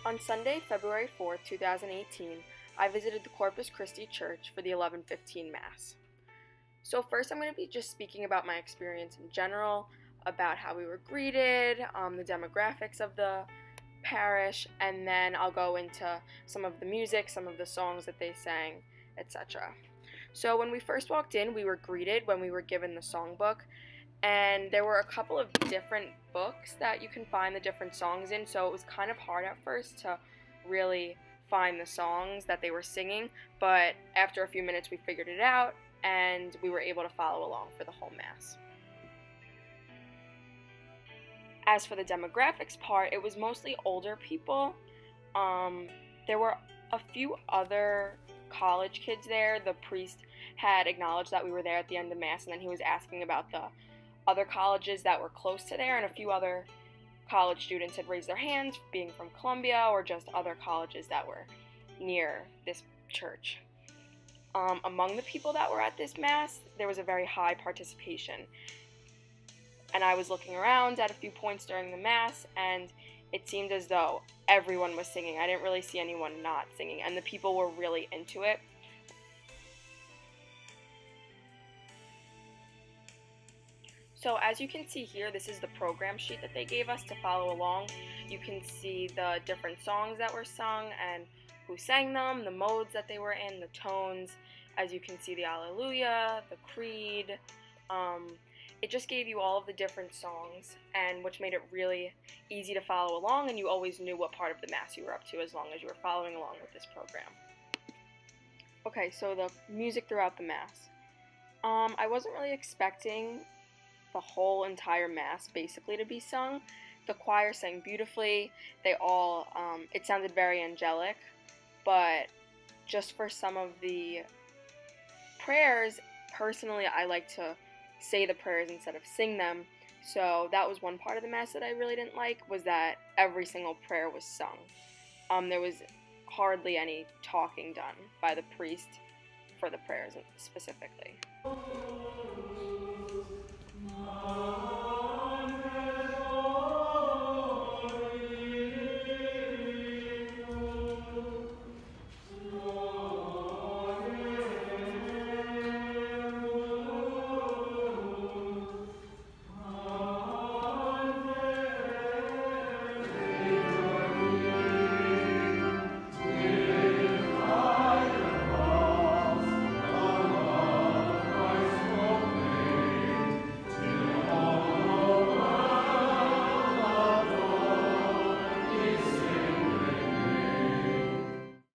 On Sunday, February 4th, 2018, I visited the Corpus Cristi Church for the 11:15 Mass. So first I'm going to be just speaking about my experience in general, about how we were greeted, the demographics of the parish, and then I'll go into some of the music, some of the songs that they sang, etc. So when we first walked in, we were greeted when we were given the songbook, and there were a couple of different books that you can find the different songs in, so it was kind of hard at first to really find the songs that they were singing, but after a few minutes we figured it out and we were able to follow along for the whole Mass. As for the demographics part, it was mostly older people. There were a few other college kids there. The priest had acknowledged that we were there at the end of Mass, and then he was asking about the other colleges that were close to there, and a few other college students had raised their hands, being from Columbia or just other colleges that were near this church. Among the people that were at this Mass, there was a very high participation. And I was looking around at a few points during the Mass, and it seemed as though everyone was singing. I didn't really see anyone not singing, and the people were really into it. So as you can see here, this is the program sheet that they gave us to follow along. You can see the different songs that were sung and who sang them, the modes that they were in, the tones. As you can see, the Alleluia, the Creed. It just gave you all of the different songs, and which made it really easy to follow along, and you always knew what part of the Mass you were up to as long as you were following along with this program. Okay, so the music throughout the Mass. I wasn't really expecting the whole entire Mass basically to be sung. The choir sang beautifully. They all, it sounded very angelic, but just for some of the prayers, personally I like to say the prayers instead of sing them. So that was one part of the Mass that I really didn't like, was that every single prayer was sung. There was hardly any talking done by the priest for the prayers specifically.